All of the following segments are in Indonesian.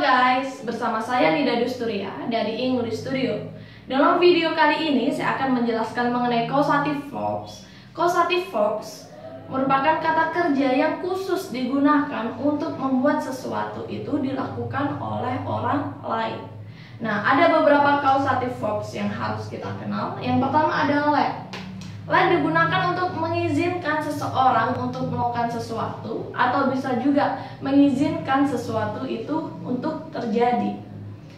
guys, bersama saya Nida Dusturia dari English Studio. Dalam video kali ini saya akan menjelaskan mengenai causative verbs. Causative verbs merupakan kata kerja yang khusus digunakan untuk membuat sesuatu itu dilakukan oleh orang lain. Nah, ada beberapa causative verbs yang harus kita kenal. Yang pertama adalah let. Let digunakan untuk mengizinkan seseorang untuk melakukan sesuatu, atau bisa juga mengizinkan sesuatu itu untuk terjadi.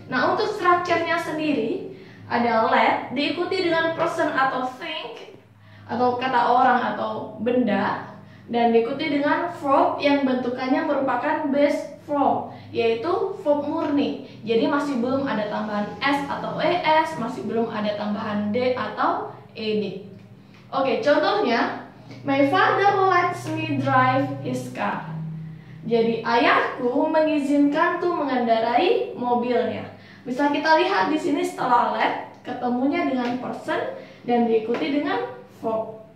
Nah, untuk strukturnya sendiri ada let diikuti dengan person atau think, atau kata orang atau benda, dan diikuti dengan verb yang bentukannya merupakan base form, yaitu verb murni. Jadi masih belum ada tambahan s atau es, masih belum ada tambahan d atau ed. Oke, contohnya, my father lets me drive his car. Jadi ayahku mengizinkanku mengendarai mobilnya. Bisa kita lihat di sini setelah let ketemunya dengan person dan diikuti dengan verb.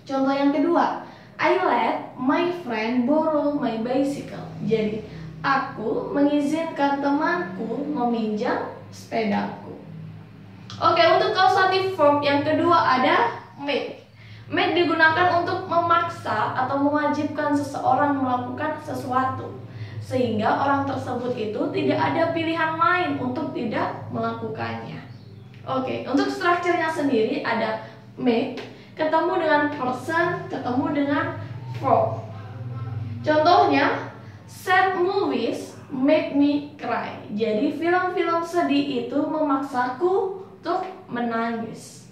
Contoh yang kedua, I let my friend borrow my bicycle. Jadi aku mengizinkan temanku meminjam sepedaku. Oke, untuk causative verb yang kedua ada make. Make digunakan untuk memaksa atau mewajibkan seseorang melakukan sesuatu, sehingga orang tersebut itu tidak ada pilihan lain untuk tidak melakukannya. Oke, untuk strukturnya sendiri ada make ketemu dengan person, ketemu dengan verb. Contohnya, sad movies make me cry. Jadi film-film sedih itu memaksaku untuk menangis.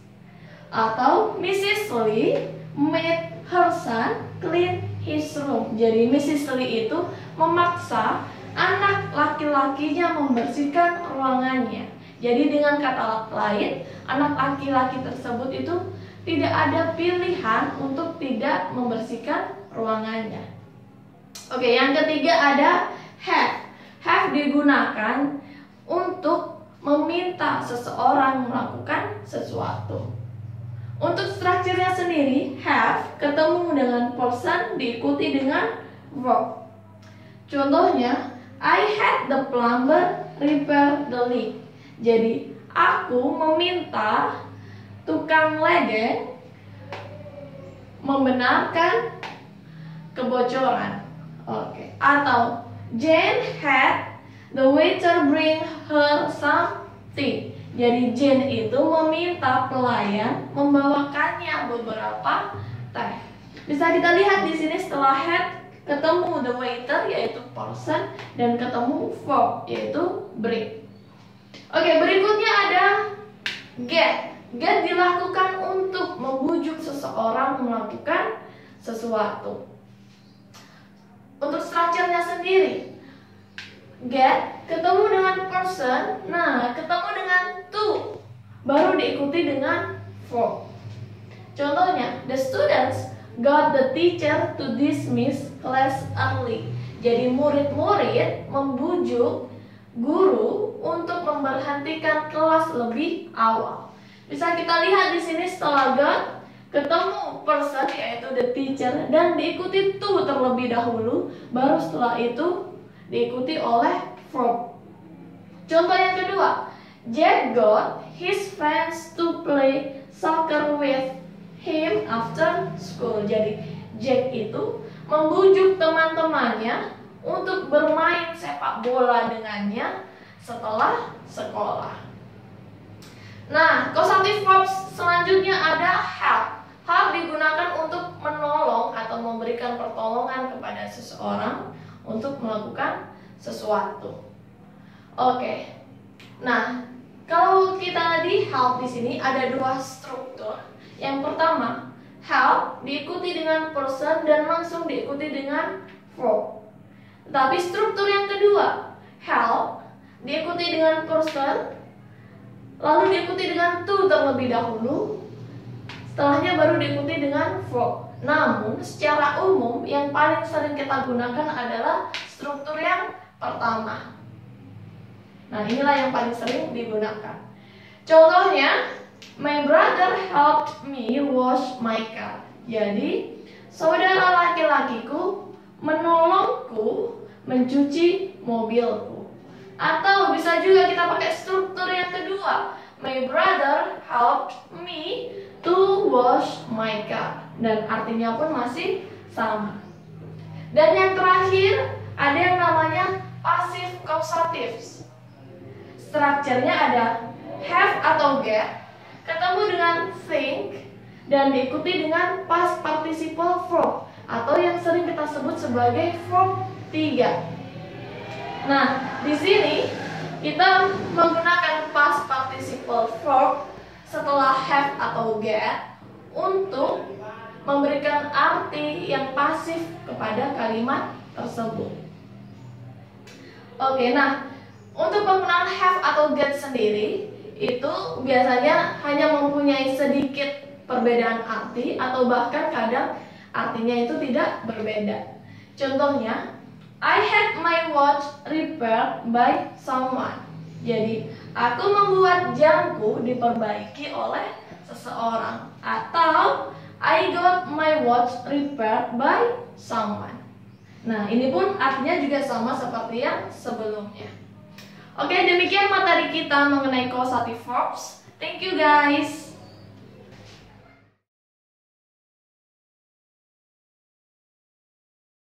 Atau Mrs. Lee made her son clean his room. Jadi Mrs. Lee itu memaksa anak laki-lakinya membersihkan ruangannya. Jadi dengan kata lain, anak laki-laki tersebut itu tidak ada pilihan untuk tidak membersihkan ruangannya. Oke, yang ketiga ada have. Have digunakan untuk meminta seseorang melakukan sesuatu. Untuk strukturnya sendiri, have ketemu dengan person diikuti dengan verb. Contohnya, I had the plumber repair the leak. Jadi, aku meminta tukang ledeng membenarkan kebocoran. Oke. Atau Jane had the waiter bring her something. Jadi Jane itu meminta pelayan membawakannya beberapa teh. Bisa kita lihat di sini setelah had ketemu the waiter yaitu person dan ketemu verb yaitu bring. Oke, berikutnya ada get. Get dilakukan untuk membujuk seseorang melakukan sesuatu. Untuk strukturnya sendiri, get ketemu dengan person, nah ketemu dengan to, baru diikuti dengan verb. Contohnya, the students got the teacher to dismiss class early. Jadi murid-murid membujuk guru untuk memberhentikan kelas lebih awal. Bisa kita lihat di sini setelah got ketemu person yaitu the teacher dan diikuti to terlebih dahulu, baru setelah itu diikuti oleh verb. Contoh yang kedua, Jack got his friends to play soccer with him after school. Jadi Jack itu membujuk teman-temannya untuk bermain sepak bola dengannya setelah sekolah. Nah, causative verbs selanjutnya ada help. Help digunakan untuk menolong atau memberikan pertolongan kepada seseorang untuk melakukan sesuatu. Oke. Nah, kalau kita di help di sini ada dua struktur. Yang pertama, help diikuti dengan person dan langsung diikuti dengan verb. Tapi struktur yang kedua, help diikuti dengan person, lalu diikuti dengan to terlebih dahulu, setelahnya baru diikuti dengan verb. Namun secara umum yang paling sering kita gunakan adalah struktur yang pertama. Nah, inilah yang paling sering digunakan. Contohnya, my brother helped me wash my car. Jadi, saudara laki-lakiku menolongku mencuci mobilku. Atau bisa juga kita pakai struktur yang kedua. My brother helped me to wash my car. Dan artinya pun masih sama. Dan yang terakhir ada yang namanya passive causatives. Strukturnya ada have atau get, ketemu dengan think, dan diikuti dengan past participle verb atau yang sering kita sebut sebagai verb 3. Nah, di sini kita menggunakan past participle verb setelah have atau get untuk memberikan arti yang pasif kepada kalimat tersebut. Oke, nah untuk penggunaan have atau get sendiri itu biasanya hanya mempunyai sedikit perbedaan arti atau bahkan kadang artinya itu tidak berbeda. Contohnya, I had my watch repaired by someone. Jadi, aku membuat jamku diperbaiki oleh seseorang. Atau, I got my watch repaired by someone. Nah, ini pun artinya juga sama seperti yang sebelumnya. Oke, demikian materi kita mengenai causative verbs. Thank you guys.